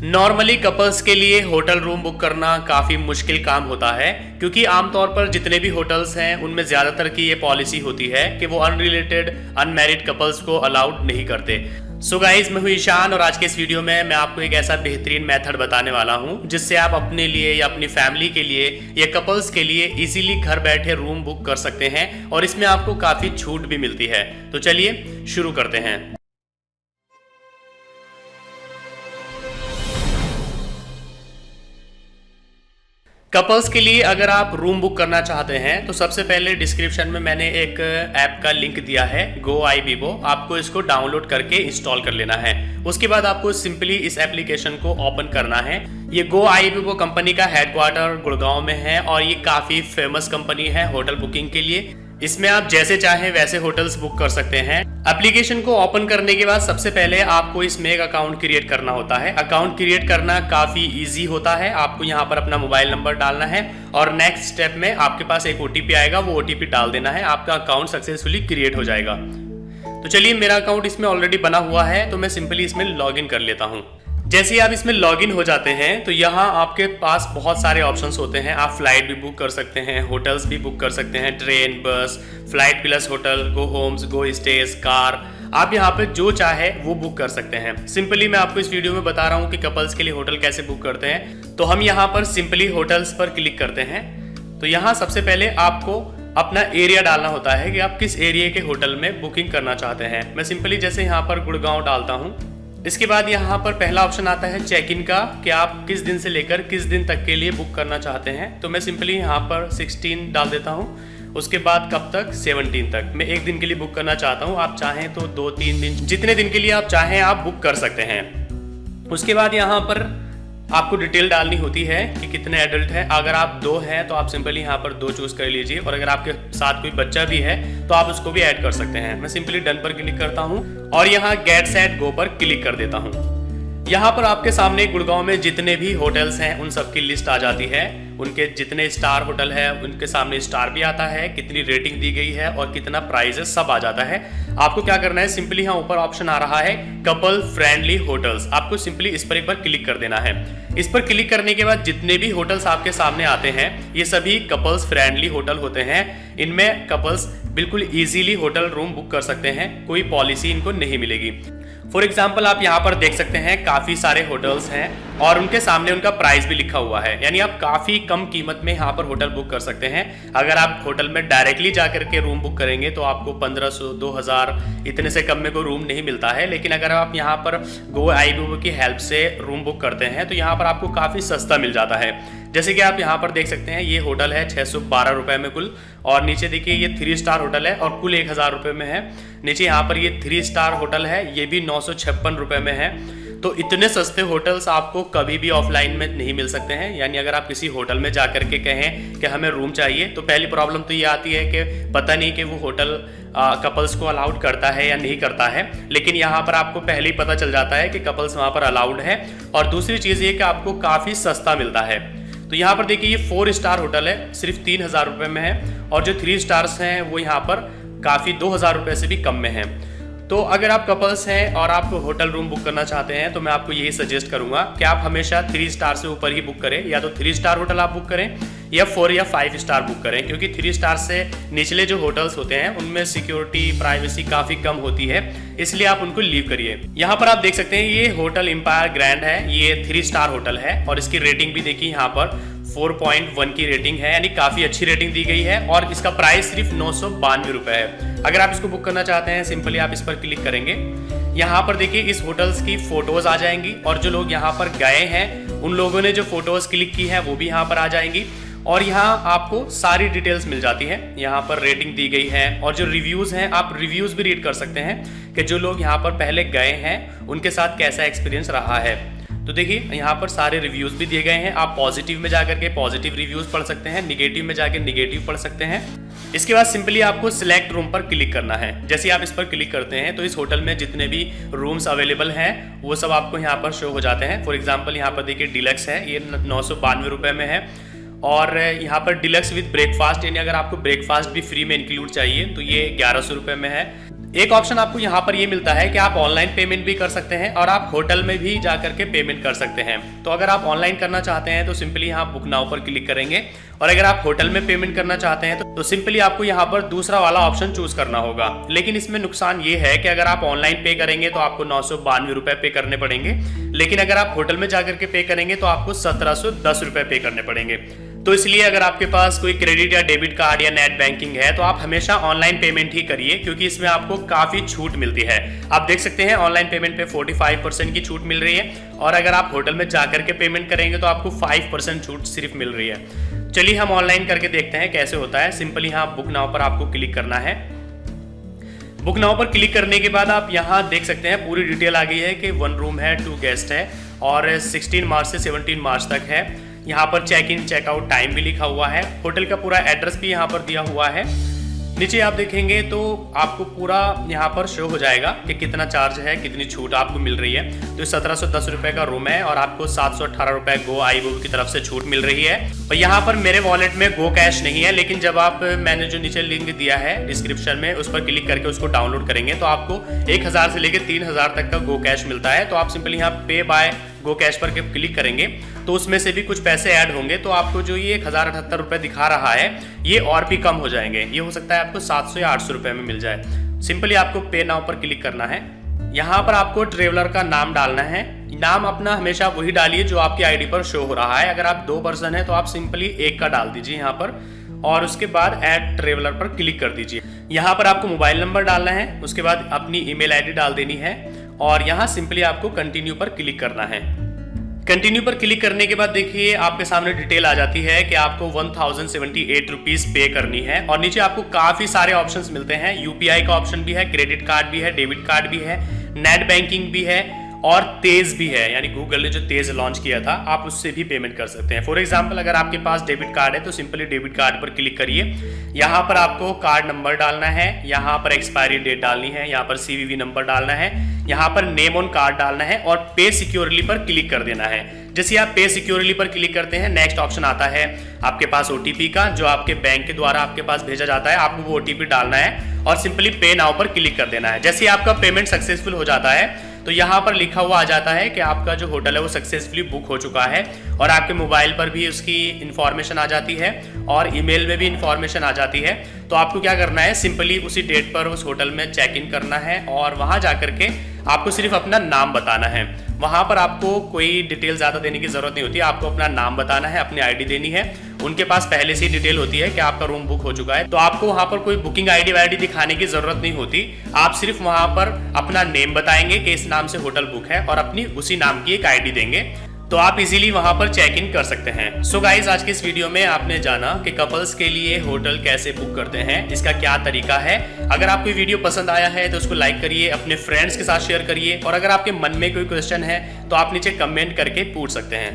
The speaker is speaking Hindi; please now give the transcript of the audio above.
नॉर्मली कपल्स के लिए होटल रूम बुक करना काफ़ी मुश्किल काम होता है, क्योंकि आमतौर पर जितने भी होटल्स हैं उनमें ज़्यादातर की ये पॉलिसी होती है कि वो अनरिलेटेड अनमैरिड कपल्स को अलाउड नहीं करते। सो गाइस, मैं हूं ईशान और आज के इस वीडियो में मैं आपको एक ऐसा बेहतरीन मेथड बताने वाला हूं जिससे आप अपने लिए या अपनी फैमिली के लिए या कपल्स के लिए इजीली घर बैठे रूम बुक कर सकते हैं और इसमें आपको काफ़ी छूट भी मिलती है। तो चलिए शुरू करते हैं। कपल्स के लिए अगर आप रूम बुक करना चाहते हैं तो सबसे पहले डिस्क्रिप्शन में मैंने एक ऐप का लिंक दिया है, GoIBibo। आपको इसको डाउनलोड करके इंस्टॉल कर लेना है। उसके बाद आपको सिंपली इस एप्लीकेशन को ओपन करना है। ये GoIBibo कंपनी का हेडक्वार्टर गुड़गांव में है और ये काफ़ी फेमस कंपनी है होटल बुकिंग के लिए। इसमें आप जैसे चाहें वैसे होटल्स बुक कर सकते हैं। एप्लीकेशन को ओपन करने के बाद सबसे पहले आपको इसमें एक अकाउंट क्रिएट करना होता है। अकाउंट क्रिएट करना काफ़ी इजी होता है। आपको यहाँ पर अपना मोबाइल नंबर डालना है और नेक्स्ट स्टेप में आपके पास एक OTP आएगा, वो OTP डाल देना है, आपका अकाउंट सक्सेसफुली क्रिएट हो जाएगा। तो चलिए, मेरा अकाउंट इसमें ऑलरेडी बना हुआ है तो मैं सिंपली इसमें लॉग इन कर लेता हूँ। जैसे ही आप इसमें लॉगिन हो जाते हैं तो यहाँ आपके पास बहुत सारे ऑप्शंस होते हैं। आप फ्लाइट भी बुक कर सकते हैं, होटल्स भी बुक कर सकते हैं, ट्रेन, बस, फ्लाइट प्लस होटल, गो होम्स, गो स्टेज, कार, आप यहाँ पे जो चाहे वो बुक कर सकते हैं। सिंपली मैं आपको इस वीडियो में बता रहा हूँ कि कपल्स के लिए होटल कैसे बुक करते हैं। तो हम यहाँ पर सिंपली होटल्स पर क्लिक करते हैं। तो यहाँ सबसे पहले आपको अपना एरिया डालना होता है कि आप किस एरिया के होटल में बुकिंग करना चाहते हैं। मैं सिंपली जैसे यहाँ पर गुड़गांव डालता हूँ। इसके बाद यहाँ पर पहला ऑप्शन आता है चेक इन का, कि आप किस दिन से लेकर किस दिन तक के लिए बुक करना चाहते हैं। तो मैं सिंपली यहाँ पर 16 डाल देता हूँ। उसके बाद कब तक, 17 तक। मैं एक दिन के लिए बुक करना चाहता हूँ। आप चाहें तो 2-3 दिन, जितने दिन के लिए आप चाहें आप बुक कर सकते हैं। उसके बाद यहाँ पर आपको डिटेल डालनी होती है कि कितने एडल्ट हैं। अगर आप 2 हैं तो आप सिंपली यहाँ पर 2 चूज कर लीजिए, और अगर आपके साथ कोई बच्चा भी है तो आप उसको भी ऐड कर सकते हैं। मैं सिंपली डन पर क्लिक करता हूँ और यहाँ गेट सेट गो पर क्लिक कर देता हूँ। यहाँ पर आपके सामने गुड़गांव में जितने भी होटल्स हैं उन सब की लिस्ट आ जाती है। उनके जितने स्टार होटल है उनके सामने स्टार भी आता है, कितनी रेटिंग दी गई है और कितना प्राइस है, सब आ जाता है। आपको क्या करना है, सिंपली यहाँ ऊपर ऑप्शन आ रहा है कपल फ्रेंडली होटल्स। आपको सिंपली इस पर एक बार क्लिक कर देना है। इस पर क्लिक करने के बाद जितने भी होटल्स आपके सामने आते हैं ये सभी कपल्स फ्रेंडली होटल होते हैं। इनमें कपल्स बिल्कुल इजीली होटल रूम बुक कर सकते हैं, कोई पॉलिसी इनको नहीं मिलेगी। फॉर एग्जाम्पल आप यहाँ पर देख सकते हैं काफ़ी सारे होटल्स हैं और उनके सामने उनका प्राइस भी लिखा हुआ है, यानी आप काफ़ी कम कीमत में यहाँ पर होटल बुक कर सकते हैं। अगर आप होटल में डायरेक्टली जाकर के रूम बुक करेंगे तो आपको 1500, 2000 इतने से कम में कोई रूम नहीं मिलता है। लेकिन अगर आप यहाँ पर GoIBibo की हेल्प से रूम बुक करते हैं तो यहाँ पर आपको काफ़ी सस्ता मिल जाता है। जैसे कि आप यहाँ पर देख सकते हैं ये होटल है 612 रुपये में कुल, और नीचे देखिए ये 3 स्टार होटल है और कुल 1000 रुपये में है। नीचे यहाँ पर ये 3 स्टार होटल है, ये भी 956 रुपये में है। तो इतने सस्ते होटल्स आपको कभी भी ऑफलाइन में नहीं मिल सकते हैं। यानी अगर आप किसी होटल में जाकर के कहें कि हमें रूम चाहिए तो पहली प्रॉब्लम तो ये आती है कि पता नहीं कि वो होटल कपल्स को अलाउड करता है या नहीं करता है। लेकिन यहाँ पर आपको पहले ही पता चल जाता है कि कपल्स वहाँ पर अलाउड है। और दूसरी चीज़ ये कि आपको काफ़ी सस्ता मिलता है। तो यहाँ पर देखिए ये 4 स्टार होटल है, सिर्फ 3000 रुपये में है, और जो 3 स्टार्स हैं वो यहाँ पर काफ़ी 2000 रुपये से भी कम में है। तो अगर आप कपल्स हैं और आप होटल रूम बुक करना चाहते हैं तो मैं आपको यही सजेस्ट करूंगा कि आप हमेशा 3 स्टार से ऊपर ही बुक करें। या तो 3 स्टार होटल आप बुक करें या 4 या 5 स्टार बुक करें, क्योंकि 3 स्टार से निचले जो होटल्स होते हैं उनमें सिक्योरिटी, प्राइवेसी काफ़ी कम होती है, इसलिए आप उनको लीव करिए। यहाँ पर आप देख सकते हैं ये होटल एम्पायर ग्रैंड है, ये 3 स्टार होटल है और इसकी रेटिंग भी देखिए यहाँ पर 4.1 की रेटिंग है, यानी काफ़ी अच्छी रेटिंग दी गई है। और इसका प्राइस सिर्फ 992 रुपये है। अगर आप इसको बुक करना चाहते हैं सिंपली आप इस पर क्लिक करेंगे। यहाँ पर देखिए इस होटल्स की फ़ोटोज़ आ जाएंगी और जो लोग यहाँ पर गए हैं उन लोगों ने जो फ़ोटोज़ क्लिक की है वो भी यहाँ पर आ जाएंगी। और यहाँ आपको सारी डिटेल्स मिल जाती है। यहाँ पर रेटिंग दी गई है और जो रिव्यूज़ हैं आप रिव्यूज़ भी रीड कर सकते हैं कि जो लोग यहाँ पर पहले गए हैं उनके साथ कैसा एक्सपीरियंस रहा है। तो देखिए यहाँ पर सारे रिव्यूज़ भी दिए गए हैं। आप पॉजिटिव में जाकर के पॉजिटिव रिव्यूज़ पढ़ सकते हैं, निगेटिव में जाकर निगेटिव पढ़ सकते हैं। इसके बाद सिंपली आपको सिलेक्ट रूम पर क्लिक करना है। जैसे आप इस पर क्लिक करते हैं तो इस होटल में जितने भी रूम्स अवेलेबल हैं वो सब आपको यहाँ पर शो हो जाते हैं। फॉर एग्जांपल यहाँ पर देखिए डिलक्स है, ये 992 रुपये में है। और यहाँ पर डिलक्स विद ब्रेकफास्ट, यानी अगर आपको ब्रेकफास्ट भी फ्री में इंक्लूड चाहिए तो ये 1100 रुपये में है। एक ऑप्शन आपको यहाँ पर ये मिलता है कि आप ऑनलाइन पेमेंट भी कर सकते हैं और आप होटल में भी जाकर के पेमेंट कर सकते हैं। तो अगर आप ऑनलाइन करना चाहते हैं तो सिंपली यहाँ बुक नाउ पर क्लिक करेंगे, और अगर आप होटल में पेमेंट करना चाहते हैं तो सिंपली आपको यहाँ पर दूसरा वाला ऑप्शन चूज करना होगा। लेकिन इसमें नुकसान ये है कि अगर आप ऑनलाइन पे करेंगे तो आपको 992 रुपए पे करने पड़ेंगे, लेकिन अगर आप होटल में जाकर के पे करेंगे तो आपको 1710 रुपए पे करने पड़ेंगे। तो इसलिए अगर आपके पास कोई क्रेडिट या डेबिट कार्ड या नेट बैंकिंग है तो आप हमेशा ऑनलाइन पेमेंट ही करिए, क्योंकि इसमें आपको काफी छूट मिलती है। आप देख सकते हैं ऑनलाइन पेमेंट पे 45% की छूट मिल रही है, और अगर आप होटल में जाकर के पेमेंट करेंगे तो आपको 5% छूट सिर्फ मिल रही है। चलिए हम ऑनलाइन करके देखते हैं कैसे होता है। सिंपली यहाँ बुक नाउ पर आपको क्लिक करना है। बुक नाउ पर क्लिक करने के बाद आप यहाँ देख सकते हैं पूरी डिटेल आ गई है कि 1 रूम है, 2 गेस्ट है, और 16 मार्च से 17 मार्च तक है। यहाँ पर चेक इन चेकआउट टाइम भी लिखा हुआ है, होटल का पूरा एड्रेस भी यहाँ पर दिया हुआ है। नीचे आप देखेंगे तो आपको पूरा यहाँ पर शो हो जाएगा कि कितना चार्ज है, कितनी छूट आपको मिल रही है। तो 1710 रुपए का रूम है और आपको 718 रुपए गो आईबीबो की तरफ से छूट मिल रही है। और यहाँ पर मेरे वॉलेट में गो कैश नहीं है, लेकिन जब आप मैंने जो नीचे लिंक दिया है डिस्क्रिप्शन में उस पर क्लिक करके उसको डाउनलोड करेंगे तो आपको 1000 से लेकर 3000 तक का गो कैश मिलता है। तो आप सिंपली यहाँ पे बाय गो कैश पर क्लिक करेंगे तो उसमें से भी कुछ पैसे ऐड होंगे, तो आपको जो ये 1078 रुपए दिखा रहा है ये और भी कम हो जाएंगे। ये हो सकता है आपको 700 या 800 रुपए में मिल जाए। सिंपली आपको पे नाउ पर क्लिक करना है। यहाँ पर आपको ट्रेवलर का नाम डालना है। नाम अपना हमेशा वही डालिए जो आपकी आईडी पर शो हो रहा है। अगर आप 2 पर्सन है तो आप सिंपली 1 का डाल दीजिए यहाँ पर, और उसके बाद ऐड ट्रेवलर पर क्लिक कर दीजिए। यहाँ पर आपको मोबाइल नंबर डालना है, उसके बाद अपनी ईमेल आईडी डाल देनी है, और यहाँ सिंपली आपको कंटिन्यू पर क्लिक करना है। कंटिन्यू पर क्लिक करने के बाद देखिए आपके सामने डिटेल आ जाती है कि आपको 1078 रुपीज पे करनी है, और नीचे आपको काफी सारे ऑप्शंस मिलते हैं। यूपीआई का ऑप्शन भी है, क्रेडिट कार्ड भी है, डेबिट कार्ड भी है, नेट बैंकिंग भी है, और तेज भी है, यानी गूगल ने जो तेज लॉन्च किया था आप उससे भी पेमेंट कर सकते हैं। फॉर एग्जांपल अगर आपके पास डेबिट कार्ड है तो सिंपली डेबिट कार्ड पर क्लिक करिए। यहाँ पर आपको कार्ड नंबर डालना है, यहाँ पर एक्सपायरी डेट डालनी है, यहाँ पर सीवीवी नंबर डालना है, यहाँ पर नेम ऑन कार्ड डालना है, और पे सिक्योरली पर क्लिक कर देना है। जैसे आप पे सिक्योरली पर क्लिक करते हैं नेक्स्ट ऑप्शन आता है आपके पास ओटीपी का, जो आपके बैंक के द्वारा आपके पास भेजा जाता है। आपको वो ओटीपी डालना है और सिंपली पे नाउ पर क्लिक कर देना है। जैसे आपका पेमेंट सक्सेसफुल हो जाता है तो यहाँ पर लिखा हुआ आ जाता है कि आपका जो होटल है वो सक्सेसफुली बुक हो चुका है, और आपके मोबाइल पर भी उसकी इंफॉर्मेशन आ जाती है और ईमेल में भी इंफॉर्मेशन आ जाती है। तो आपको क्या करना है, सिंपली उसी डेट पर उस होटल में चेक इन करना है, और वहाँ जाकर के आपको सिर्फ अपना नाम बताना है। वहाँ पर आपको कोई डिटेल ज़्यादा देने की ज़रूरत नहीं होती, आपको अपना नाम बताना है, अपनी आईडी देनी है। उनके पास पहले से ही डिटेल होती है कि आपका रूम बुक हो चुका है, तो आपको वहाँ पर कोई बुकिंग आईडी वाईडी दिखाने की ज़रूरत नहीं होती। आप सिर्फ वहाँ पर अपना नेम बताएंगे कि इस नाम से होटल बुक है, और अपनी उसी नाम की एक आईडी देंगे, तो आप इजीली वहां पर चेक इन कर सकते हैं। सो गाइज आज की इस वीडियो में आपने जाना कि कपल्स के लिए होटल कैसे बुक करते हैं, इसका क्या तरीका है। अगर आपको ये वीडियो पसंद आया है तो उसको लाइक करिए, अपने फ्रेंड्स के साथ शेयर करिए, और अगर आपके मन में कोई क्वेश्चन है तो आप नीचे कमेंट करके पूछ सकते हैं।